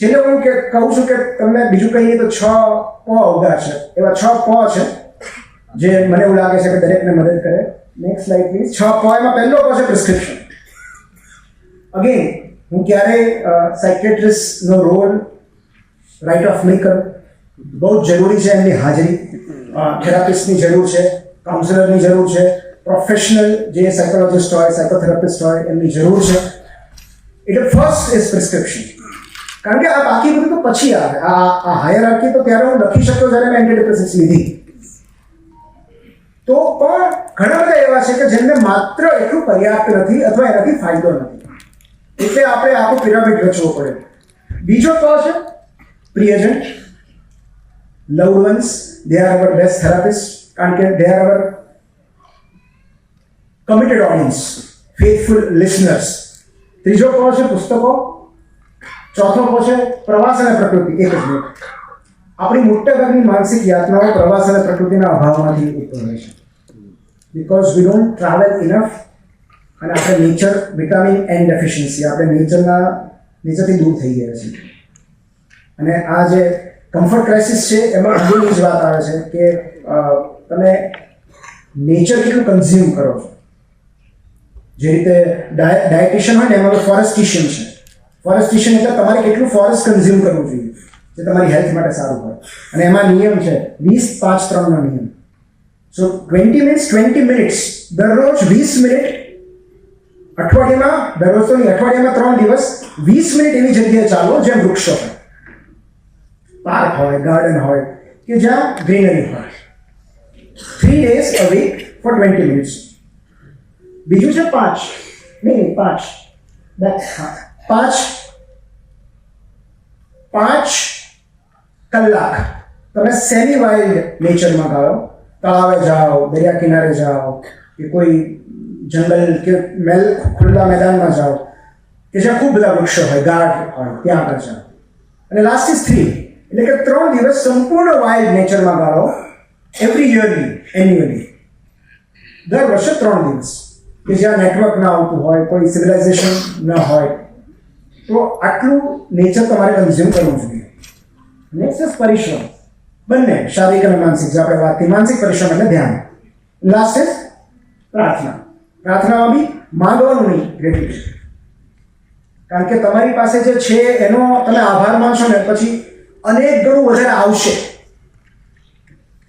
છેલ્લે હું કહું છું કે તમને બીજું કહીએ તો 6 પ ઉગા છે, એવા 6 પ છે જે મને એવું લાગે છે કે દરેકને મદદ કરે. Next slide please. 6 પ એમાં પહેલો પ છે પ્રિસ્ક્રિપ્શન. અગેન હું ક્યારેય સાયકેટ્રિસ્ટનો રોલ રાઇટ ઓફ નહીં કરું. બહુ જ જરૂરી છે એમની હાજરી. થેરાપિસ્ટની જરૂર છે, કાઉન્સિલરની જરૂર છે, પ્રોફેશનલ જે સાયકોલોજિસ્ટ હોય, સાયકોથેરાપિસ્ટ હોય એમની જરૂર છે. એટલે ફર્સ્ટ ઇઝ પ્રિસ્ક્રિપ્શન. કારણ કે આ બાકી બધું તો પછી આવે. આ હાયરાર્કી તો ત્યારે હું લખી શકતો જ્યારે મેં એન્ટીડિપ્રેસન્ટ્સ લીધી. તો પણ ઘણા બધા એવા છે કે જેમને માત્ર એટલું પર્યાપ્ત નથી અથવા એનાથી ફાયદો નથી. એટલે આપણે આખો પિરામિડ રચવો પડે. બીજો તો છે પ્રિયજન, loved ones. They are our best therapist, કારણ કે they are our committed audience, faithful listeners. ત્રીજો પ છે પુસ્તકો. ચોથો પ છે પ્રવાસ અને પ્રકૃતિ. એક જ મિનિટ. આપણી મોટાભાગની માનસિક યાતનાઓ પ્રવાસ અને પ્રકૃતિના અભાવમાંથી ઉદ્ભવે છે. Because we don't travel enough. અને આપણે નેચર, વિટામિન એન ડેફિશિયન્સી, આપણે નેચરથી દૂર થઈ ગયા છીએ. અને આ જે કમ્ફર્ટ ક્રાઇસિસ છે એમાં અંગેની જ વાત આવે છે કે તમે નેચર કેટલું કન્ઝ્યુમ કરો છો. જે રીતે ડાયટિશિયન હોય ને એમાં તો ફોરેસ્ટિશિયન છે. ફોરેસ્ટિશિયન એટલે તમારે કેટલું ફોરેસ્ટ કન્ઝ્યુમ કરવું જોઈએ જે તમારી હેલ્થ માટે સારું હોય. અને એમાં નિયમ છે 20-5-3 નો નિયમ. સો 20 મિનિટ્સ દરરોજ 20 મિનિટ અઠવાડિયામાં, દરરોજ તો નહીં, અઠવાડિયામાં 3 દિવસ 20 મિનિટ એવી જગ્યાએ ચાલો જ્યાં વૃક્ષો હોય, પાર્ક હોય, ગાર્ડન હોય, કે જ્યાં ગ્રીનરી હોય. 3 days a week for 20 minutes. બીજું છે 5 કલાક તમે સેમી વાઇલ્ડ નેચરમાં ગાળો. તળાવે જાઓ, દરિયા કિનારે જાઓ, કે કોઈ જંગલ કે ખુલ્લા મેદાનમાં જાઓ કે જ્યાં ખૂબ બધા વૃક્ષો હોય, ગાર્ડ હોય, ત્યાં આગળ જાઓ. અને લાસ્ટ ઇઝ 3, એટલે કે 3 દિવસ સંપૂર્ણ વાઇલ્ડ નેચરમાં ગાળો. એવરી યરલી, એન્યુઅલી, દર વર્ષે 3 દિવસ, કે જ્યાં નેટવર્ક ના આવતું હોય, કોઈ સિવિલાઇઝેશન ન હોય. તો આટલું નેચર તમારે કન્ઝ્યુમ કરવું જોઈએ. નેક્સ્ટ ઇઝ પરિશ્રમ. બંને શારીરિક અને માનસિક. જે આપણે વાત કરી, માનસિક પરિશ્રમ એટલે ધ્યાન. લાસ્ટ ઇઝ પ્રાર્થના. પ્રાર્થનામાં બી માંગવાનું નહીં, ગ્રેટિટ્યુડ. કારણ કે તમારી પાસે જે છે એનો તમે આભાર માનશો ને પછી અનેક ગણું વધારે આવશે.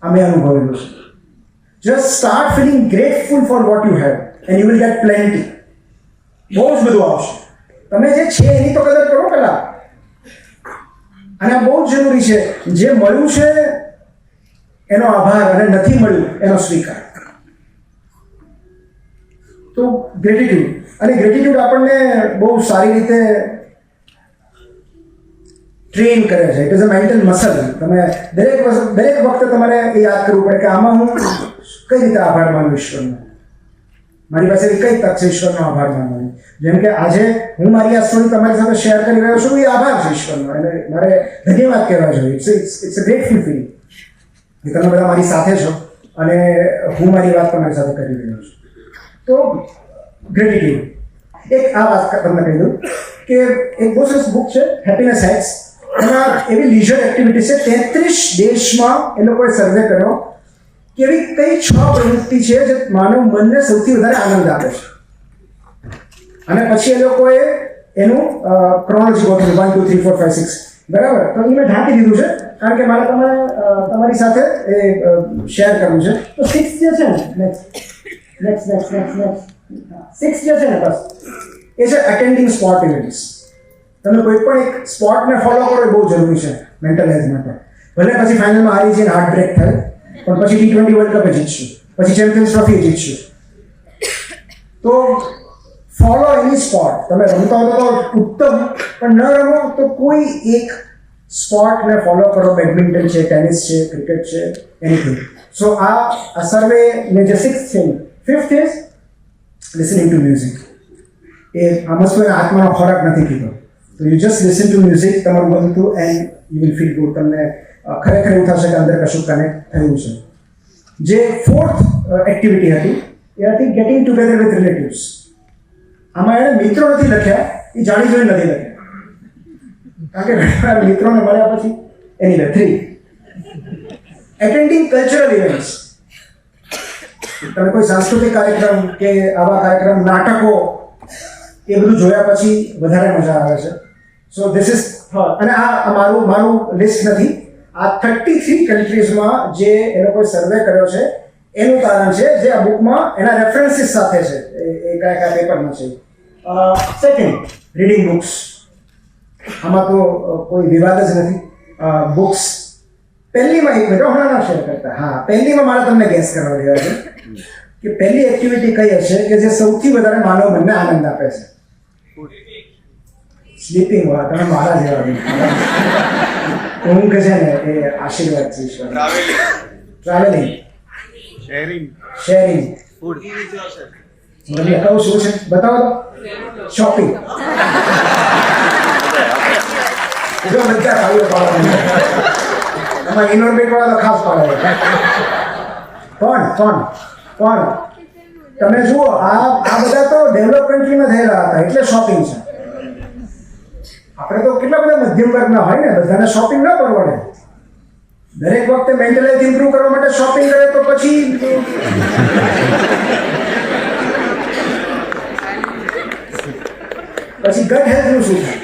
અમે અનુભવેલું છે. Just start feeling grateful four what you have and you will get plenty. બહુ જ બધું આવશે. તમે જે છે એની તો કદર કરો પહેલા. અને આ બહુ જ જરૂરી છે. જે મળ્યું છે એનો આભાર, અને નથી મળ્યું એનો સ્વીકાર. તો ગ્રેટિટ્યુડ. અને ગ્રેટિટ્યુડ આપણને બહુ સારી રીતે ટ્રેન કરે છે. It is a mental muscle. તમે દરેક વખતે તમારે એ યાદ કરવું પડે કે આમાં હું કઈ રીતે આભાર માનું ઈશ્વરનો. મારી પાસે કઈ તક છે ઈશ્વરનો આભાર માનવાની. જેમ કે આજે હું મારી આ સ્ટોરી તમારી સાથે શેર કરી રહ્યો છું, એ આભાર છે ઈશ્વરનો. અને મારે ધન્યવાદ કહેવા જોઈએ. ઇટ્સ અ ગ્રેટફુલ ફીલિંગ કે તમે બધા મારી સાથે છો અને હું મારી વાત તમારી સાથે કરી રહ્યો છું. તો ગ્રેટિટ્યુડ. એક આ વાત તમને કહી દઉં કે એક બહુ સરસ બુક છે, હેપીનેસ હેક્સ. એમાં એવી લીઝર એક્ટિવિટી છે. 33 દેશમાં એ લોકોએ સર્વે કર્યો કે એવી કઈ 6 પ્રવૃત્તિ છે જે માનવ મનને સૌથી વધારે આનંદ આપે છે. અને પછી એ લોકોએ એનું ક્રોનોલોજી ગોઠવ્યું 1 2 3 4 5 6. બરાબર? તો એ મેં ઢાંકી દીધું છે કારણ કે મારે તમારી સાથે એ શેર કરવું છે. તો 6 જે છે ને, નેક્સ્ટ 6 જે છે ને, બસ એ છે અટેન્ડિંગ સ્પોર્ટ ઇવેન્ટ્સ. તમે કોઈ પણ એક સ્પોર્ટને ફોલો કરો એ બહુ જરૂરી છે મેન્ટલ હેલ્થ માટે. ભલે પછી ફાઇનલમાં હારી જઈને હાર્ટ બ્રેક થાય, પણ પછી T20 વર્લ્ડ કપ જીતશું, પછી ચેમ્પિયન્સ ટ્રોફી જીતશું. તો ફોલો એની સ્પોર્ટ. તમે રમતા હો તો ઉત્તમ, પણ ન રમો તો કોઈ એક સ્પોર્ટને ફોલો કરો. બેડમિન્ટન છે, ટેનિસ છે, ક્રિકેટ છે, એનીથિંગ. સો આ સર્વેને જે 6th thing. 5th is listening to music. એ આ વસ્તુ એના આત્માનો ખોરાક નથી કીધો. તો you just listen to music, તમારું ગમતું, and you will feel good. તમને ખરેખર એવું થશે કે અંદર કશું કનેક્ટ થયું છે. જે 4th એક્ટિવિટી હતી એ હતી ગેટિંગ ટુગેધર વિથ રિલેટિવ્સ. આમાં એણે મિત્રો નથી લખ્યા, એ જાણી જોઈને નથી લખ્યા. કારણ કે ઘણીવાર મિત્રોને મળ્યા પછી એની 3 એટેન્ડિંગ કલ્ચરલ ઇવેન્ટ્સ. તમે કોઈ સાંસ્કૃતિક કાર્યક્રમ કે આવા કાર્યક્રમ નાટકો એ બધું જોયા પછી વધારે મજા આવે છે. સો ધીસ ઇઝ અને આ મારું લિસ્ટ નથી. આ 33 કન્ટ્રીઝમાં જે એ લોકોએ સર્વે કર્યો છે એનું કારણ છે જે આ બુકમાં એના રેફરન્સીસ સાથે છે એ કયા પેપરમાં છે. Second, reading books. આમાં તો કોઈ વિવાદ જ નથી. બુક્સ પહેલીમાં એક મિનિટ હમણાં શેર કરતા. હા, પહેલીમાં મારે તમને ગેસ કરવા દેવા છે કે પહેલી એક્ટિવિટી કઈ હશે કે જે સૌથી વધારે માનવ મનને આનંદ આપે છે. સ્લીપિંગ. વાહ, તમે મારા જેવા. ઊંઘ છે ને એ આશીર્વાદ છે ઈશ્વર. ટ્રાવેલિંગ. શેરિંગ. ફૂડ. મને કહું શું છે બતાવો તો. શોપિંગ. જો બધા ખાલી પાડે એમાં ઇનોર્બિટ વાળા તો ખાસ પાડે. પણ તમે જુઓ આ બધા તો ડેવલપ કન્ટ્રીમાં થયેલા હતા એટલે શોપિંગ છે. આપણે તો કેટલા બધા મધ્યમ વર્ગના હોય ને, બધાને શોપિંગ ન પરવડે. દરેક વખતે મેન્ટલ હેલ્થ ઇમ્પ્રૂવ કરવા માટે શોપિંગ કરે તો પછી ગટ હેલ્થનું શું થાય?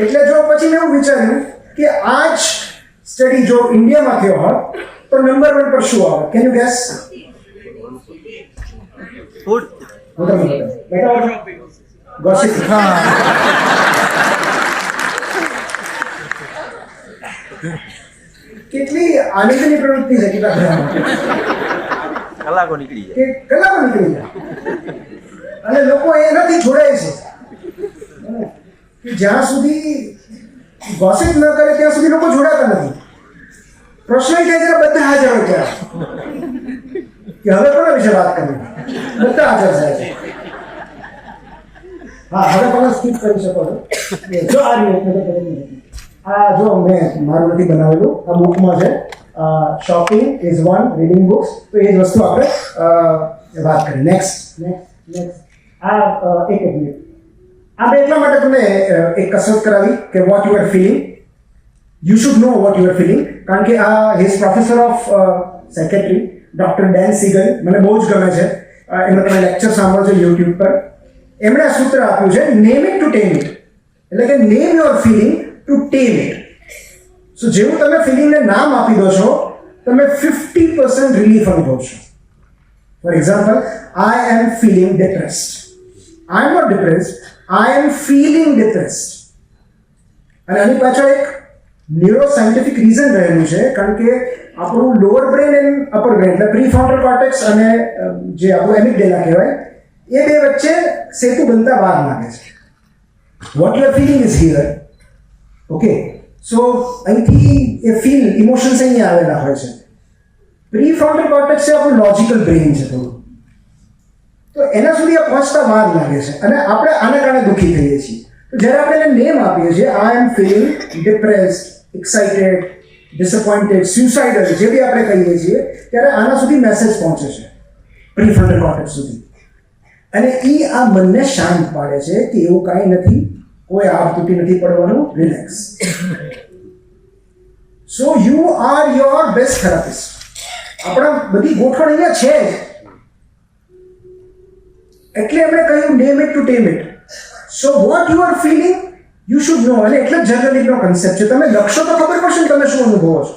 એટલે જો પછી મેં એવું વિચાર્યું કે આ જ સ્ટડી જો ઇન્ડિયામાં થયો હોત તો નંબર 1 પર શું આવે? Can you gas? Food. Gossip. કેટલી આનંદની પ્રવૃત્તિ છે કલાકો નીકળી જાય અને લોકો એનાથી જોડાય છે કે જ્યાં સુધી ગોસિપ ન કરે ત્યાં સુધી લોકો જોડાતા નથી. પ્રશ્ન એ થાય બધા હાજર હોય ત્યાં કે હવે કોના વિશે વાત કરવી, બધા હાજર થાય છે. હા, હવે તમે સ્કીપ કરી શકો છો. જો આ જો મેં મારું નથી બનાવેલું, આ બુકમાં છે. Shopping is one, reading books. તો એ જ વસ્તુ આપણે વાત કરીએ. નેક્સ્ટ. આ એક મિનિટ. આ મેં એટલા માટે તમને એક કસરત કરાવી કે what you are feeling. You should know what you are feeling. કારણ કે આ his professor of psychiatry doctor Dan Siegel મને બહુ જ ગમે છે. એમનો તમે લેક્ચર સાંભળો છો યુટ્યુબ પર. એમણે આ સૂત્ર આપ્યું છે, name it to tame it. એટલે કે name your feeling to tame it. So જેવું તમે ફિલિંગને નામ આપી દો છો તમે 50% રિલીફ અનુભવશો. For example, I am feeling depressed. I am not depressed, I am feeling depressed. અને આની પાછળ એક ન્યુરો સાયન્ટિફિક રીઝન રહેલું છે. કારણ કે આપણું lower brain and upper brain એટલે પ્રીફ્રોન્ટલ કોર્ટેક્સ અને જે આપણું એમિગડેલા કહેવાય એ બે વચ્ચે સેતુ બનતા વાર લાગે છે. What you are feeling is here. Okay, so અહીંથી એ ફીલ ઇમોશન્સ અહીંયા આવેલા હોય છે. પ્રીફ્રોન્ટલ કોર્ટેક્સ છે આપણું લોજિકલ બ્રેઇન છે થોડું, તો એના સુધી આ પહોંચતા વાર લાગે છે અને આપણે આના કારણે દુઃખી થઈએ છીએ. તો જ્યારે આપણે એને નેમ આપીએ છીએ, આઈ am feeling depressed, excited, disappointed, સ્યુસાઇડલ, જે બી આપણે કહીએ છીએ, ત્યારે આના સુધી મેસેજ પહોંચે છે પ્રીફ્રોન્ટલ કોર્ટેક્સ સુધી. અને એ આ મનને શાંત પાડે છે કે એવું કાંઈ નથી, કોઈ આગ તૂટી નથી પડવાનું, relax. So you are your best therapist. આપણા બધી ગોઠવણ અહીંયા છે જ. એટલે એમણે કહ્યું name it to tame it. So what you are feeling you should know. અને એટલે જ જર્નલિંગનો કન્સેપ્ટ છે. તમે લખશો તો ખબર પડશે ને તમે શું અનુભવો છો.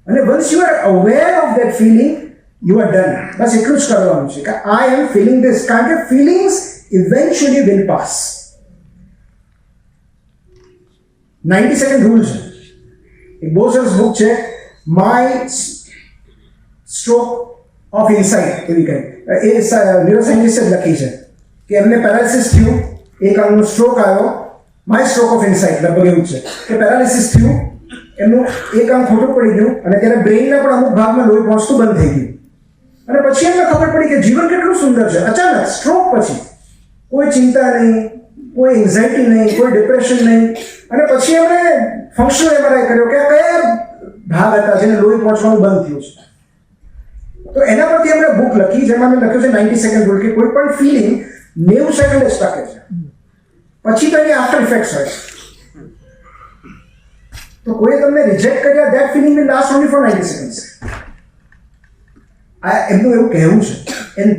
અને once you are aware of that feeling you are done. બસ એટલું જ કરવાનું છે કે આઈ એમ ફિલિંગ ધીસ. કારણ કે feelings eventually will pass. 90 second rule છે. એક બહુ સરસ બુક છે, માય સ્ટ્રોક ઓફ ઇનસાઇટ એવી કંઈ. એ ન્યુરોસાયન્ટિસ્ટે જ લખી છે કે એમને પેરાલિસિસ થયું, એક અંગનો સ્ટ્રોક આવ્યો, માય સ્ટ્રોક ઓફ ઇનસાઇટ લગભગ એવું છે કે પેરાલિસિસ થયું, એમનું એક અંગ ખોટું પડી ગયું અને ત્યારે બ્રેઇનના પણ અમુક ભાગમાં લોહી પહોંચતું બંધ થઈ ગયું. અને પછી એમને ખબર પડી કે જીવન કેટલું સુંદર છે. અચાનક સ્ટ્રોક પછી કોઈ ચિંતા નહીં, કોઈ એન્ઝાઇટી નહીં, કોઈ ડિપ્રેશન નહીં. અને પછી એમણે ફંક્શનલ એમઆરઆઈ કર્યો કે કયા ભાગ હતા જેને લોહી પહોંચવાનું બંધ થયું છે. તો એના પરથી એમણે બુક લખી જેમાં મેં લખ્યું છે 90 સેકન્ડ રૂલ કે કોઈ પણ ફિલિંગ 90 સેકન્ડ જ ટકે છે. પછી તો એની આફ્ટર ઇફેક્ટ્સ હોય. તો કોઈએ તમને રિજેક્ટ કર્યા, that feeling will last only for 90 seconds. આ એમનું એવું કહેવું છે. એન્ડ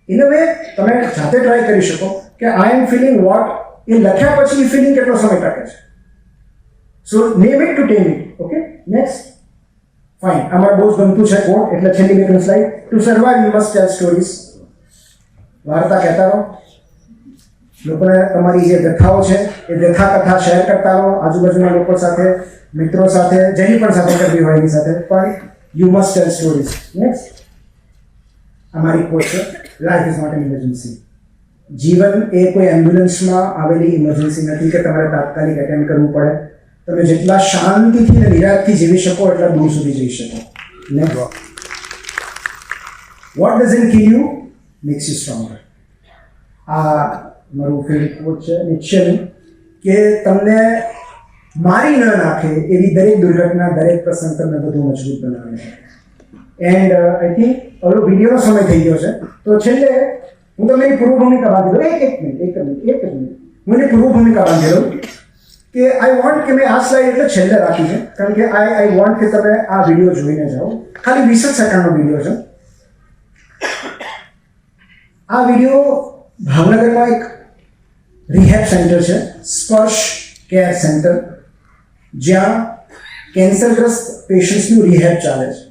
ઇન અ વે તમે જાતે ટ્રાય કરી શકો કે આઈ એમ ફિલિંગ વોટ, એ લખ્યા પછી એ ફિલિંગ કેટલો સમય ટકે છે. So name it to tame it. Okay, next. Fine. અમારે બહુ જ ગમતું છે કોટ, એટલે છેલ્લી બે ત્રણ slide. Two survive you must tell stories. વાર્તા કહેતા રહો, લોકોને તમારી જે વ્યથાઓ છે એ વ્યથા કથા શેર કરતા રહો, આજુબાજુના લોકો સાથે, મિત્રો સાથે, જેની પણ સાથે કરવી હોય એની સાથે, પણ you must tell stories. Next. અમારી કોટ છે, life is not an emergency. જીવન એ કોઈ એમ્બ્યુલન્સમાં આવેલી ઇમરજન્સી નથી કે તમારે તાત્કાલિક એટેન્ડ કરવું પડે. તમે જેટલા શાંતિથી અને નિરાશથી જીવી શકો એટલા દૂર સુધી જઈ શકો. Next. What doesn't kill you makes you stronger. આ મારું ફેવરિટ કોટ છે નિશ્ચયની, કે તમને મારી ન નાખે એવી દરેક દુર્ઘટના, દરેક પ્રસંગ તમને વધુ મજબૂત બનાવે છે. એન્ડ આઈ થિંક હવે વિડીયોનો સમય થઈ ગયો છે, તો છેલ્લે હું તમને એની પૂર્વ ભૂમિકા બાંધી દઉં. એક મિનિટ હું એની પૂર્વ ભૂમિકા બાંધી દઉં કે આઈ વોન્ટ કે મેં આ સ્લાઇડ એટલે છેલ્લે રાખી છે કારણ કે આઈ વોન્ટ કે તમે આ વિડીયો જોઈને જાઓ. ખાલી 20 સેકન્ડનો વિડીયો છે. આ વિડીયો ભાવનગરમાં એક રિહેબ સેન્ટર છે, સ્પર્શ કેર સેન્ટર, જ્યાં કેન્સરગ્રસ્ત પેશન્ટ્સનું રિહેબ ચાલે છે.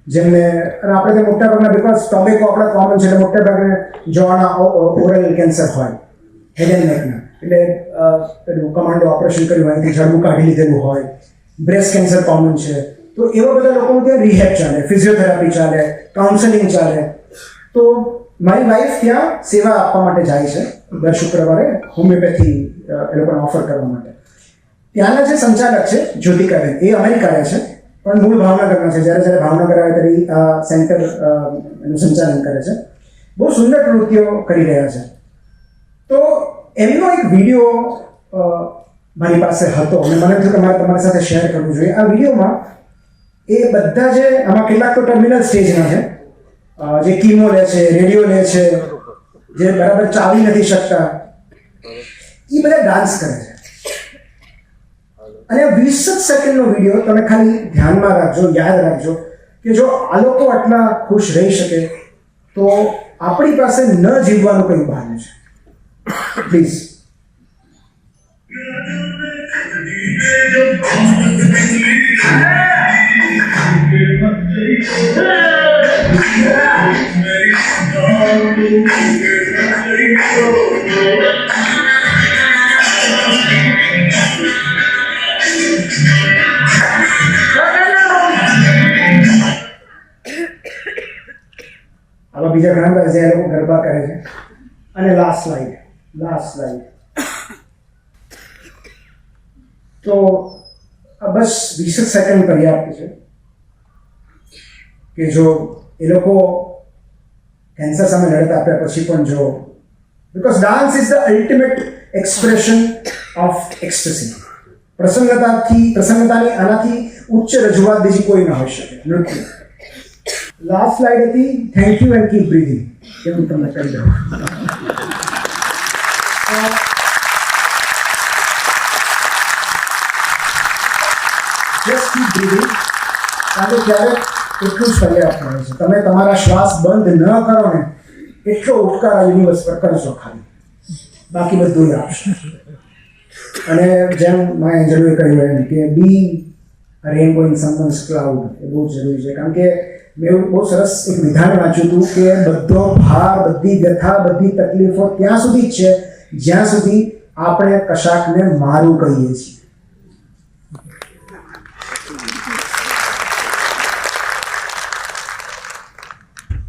જેમને અને આપણે ત્યાં મોટાભાગના, બિકોઝ ટોબેકો આપણા કોમન છે એટલે મોટાભાગે જવાના ઓરલ કેન્સર હોય, હેડ એન્ડ નેકના, એટલે પેલું કમાન્ડો ઓપરેશન કર્યું હોય, એથી જડવું કાઢી લીધેલું હોય, બ્રેસ્ટ કેન્સર કોમન છે. તો એવા બધા લોકોનું ત્યાં રિહેબ ચાલે, ફિઝિયોથેરાપી ચાલે, કાઉન્સેલિંગ ચાલે. તો મારી વાઈફ ત્યાં સેવા આપવા માટે જાય છે દર શુક્રવારે, હોમિયોપેથી એ લોકોને ઓફર કરવા માટે. ત્યાંના જે સંચાલક છે જ્યોતિકાબેન, એ અમેરિકા રહે છે પણ મૂળ ભાવનગરના છે. જ્યારે ભાવનગર આવે ત્યારે આ સેન્ટર એનું સંચાલન કરે છે. બહુ સુંદર પ્રવૃત્તિઓ કરી રહ્યા છે. તો એમનો એક વિડીયો મારી પાસે હતો અને મને થયું કે મારે તમારી સાથે શેર કરવું જોઈએ. આ વિડીયોમાં એ બધા જે આમાં કેટલાક તો ટર્મિનલ સ્ટેજના છે, જે કીમો લે છે, રેડિયો લે છે, જે બરાબર ચાલી નથી શકતા, એ બધા ડાન્સ કરે છે. અને 20 જ સેકન્ડનો વિડીયો તમે ખાલી ધ્યાનમાં રાખજો, યાદ રાખજો કે જો આ લોકો આટલા ખુશ રહી શકે તો આપણી પાસે ન જીવવાનું કંઈ બહાનું છે. પ્લીઝ. આવા બીજા ઘણા બધા જે લોકો ગરબા કરે છે. અને લાસ્ટ સ્લાઇડ. તો બસ 20 સેકન્ડ પર્યાપ્ત છે કે જો એ લોકો કેન્સર સામે લડત આપ્યા પછી પણ જો, because dance is the ultimate expression of expressing. પ્રસન્નતાની આનાથી ઉચ્ચ રજૂઆત બીજી કોઈ ન હોઈ શકે. નૃત્ય. લાસ્ટ સ્લાઇડ હતી thank you and keep breathing, એ હું તમને કહી દઉં. Just keep breathing. કારણ કે ક્યારેક એટલું જ પર્યાપ્ત હોય છે. તમે તમારા શ્વાસ બંધ ન કરો ને એટલો ઉપકાર આ યુનિવર્સ પર કરશો ખાલી, બાકી બધું આપશે. અને જેમ માય એન્જલોએ કહ્યું એમ કે બી રેનબો ઇન સમવન્સ ક્લાઉડ, એ બહુ જરૂરી છે. કારણ કે મેં એવું બહુ સરસ એક વિધાન વાંચ્યું હતું કે બધો ભાર, બધી વ્યથા, બધી તકલીફો ત્યાં સુધી જ છે જ્યાં સુધી આપણે કશાકને મારું કહીએ છીએ.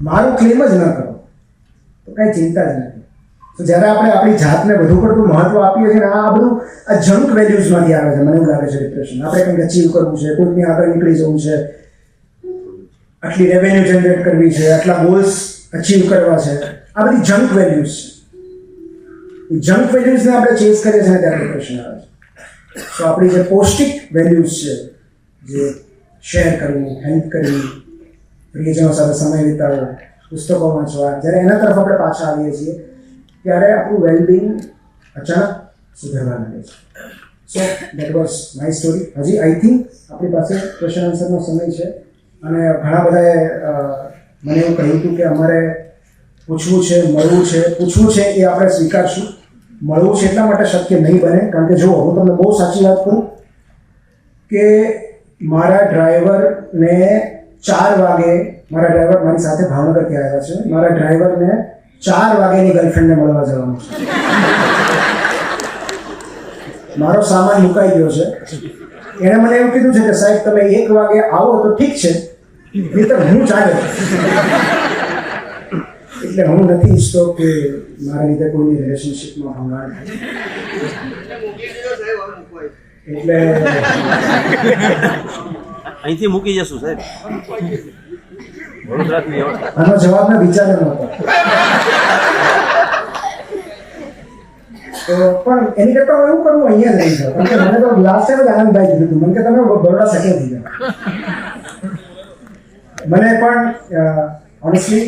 મારું ક્લેમ જ ન કરો તો કઈ ચિંતા જ નથી. તો જ્યારે આપણે આપણી જાતને વધુ પડતું મહત્વ આપીએ છીએ, આ બધું આ જંક વેલ્યુઝમાંથી આવે છે. મને એવું લાગે છે ડિપ્રેશન. આપણે કંઈક અચીવ કરવું છે, કોઈકની આગળ નીકળી જવું છે, આટલી રેવન્યુ જનરેટ કરવી છે, આટલા ગોલ્સ અચીવ કરવા છે, આ બધી જંક વેલ્યુઝ છે. એ જંક વેલ્યુઝને આપણે ચેઝ કરીએ છીએ ત્યારે ડિપ્રેશન આવે છે. તો આપણી જે પૌષ્ટિક વેલ્યુઝ છે, જે શેર કરવું, હેલ્પ કરવી, પ્રિયજનો સાથે સમય વિતાવવો, પુસ્તકો વાંચવા, જ્યારે એના તરફ આપણે પાછા આવીએ છીએ ત્યારે આપણું વેલબિંગ અચાનક સુધારવા લાગે છે. So that was my story. હજી આઈ થિંક આપણી પાસે ક્વેશ્ચન આન્સરનો સમય છે અને ઘણા બધાએ મને એવું કહ્યું હતું કે અમારે પૂછવું છે, મળવું છે. પૂછવું છે એ આપણે સ્વીકારશું, મળવું છે એટલા માટે શક્ય નહીં બને. કારણ કે જુઓ, હું તમને બહુ સાચી વાત કરું કે મારા ડ્રાઈવરને 4 વાગે, મારા ડ્રાઈવર મારી સાથે ભાવનગરથી આવ્યા છે, મારા ડ્રાઈવરને 4 વાગ્યાની ગર્લફ્રેન્ડને મળવા જવાનું છે. મારો સામાન મુકાઈ ગયો છે. એણે મને એવું કીધું છે કે સાહેબ તમે 1 વાગે આવો તો ઠીક છે, નહીંતર હું ચાલે. એટલે હું નથી ઈચ્છતો કે મારા લીધે કોઈની રિલેશનશીપમાં ભંગાણ થાય. એટલે અહીંથી મૂકી જશું સાહેબ. આનો જવાબ મેં વિચાર્યો નહોતો. તો પણ એની કરતા હું એવું કરું, અહીંયા જ રહી જાઉં. કારણ કે મને તો લાસ્ટ ટાઈમ જ આનંદભાઈ કીધું હતું મને કે તમે બરોડા સેટલ થઈ જાઓ. મને પણ ઓનેસ્ટલી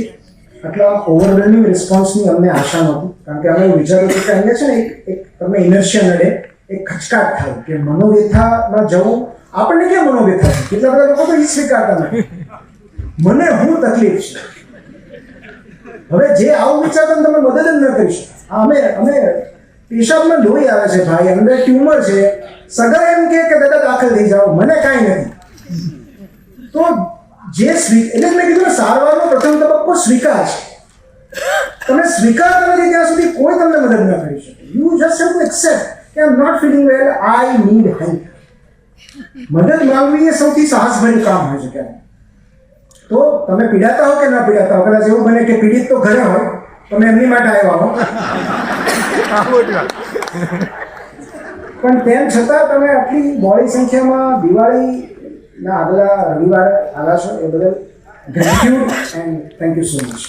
આટલા ઓવરવેલ્મિંગ રિસ્પોન્સની અમને આશા નહોતી. કારણ કે અમે એવું વિચાર્યું હતું કે અહીંયા છે ને એક તમને ઇનર્શિયા નડે, એક ખચકાટ થાય કે મનોવ્યથામાં જવું. આપણને ક્યાં મનોવ્યથા છે? કેટલા બધા લોકો તો એ સ્વીકારતા નથી. મને હું તકલીફ છે. હવે જે આવું વિચારતા તમે મદદ જ ન કરી શકો. અમે પેશાબમાં લોહી આવે છે ભાઈ, અંદર ટ્યુમર છે, સગા એમ કે દાદા દાખલ થઈ જાઓ, મને કાંઈ નથી. તો જે એટલે મેં કીધું સારવારનો પ્રથમ તબક્કો સ્વીકાર છે. તમે સ્વીકારતા નથી ત્યાં સુધી કોઈ તમને મદદ ન કરી શકે. You just have to accept કે I am not feeling well, I need help. મદદ માંગવી એ સૌથી સાહસભર્યું કામ હોય છે. ક્યારે તો તમે પીડાતા હો કે ના પીડાતા હો, કદાચ એવું બને કે પીડિત તો ઘરે હોય, તમે એમની માટે આવ્યા હો, પણ તેમ છતાં તમે આટલી મોડી સંખ્યામાં દિવાળીના આગલા રવિવારે આવ્યા છો એ બદલ gratitude and thank you so much.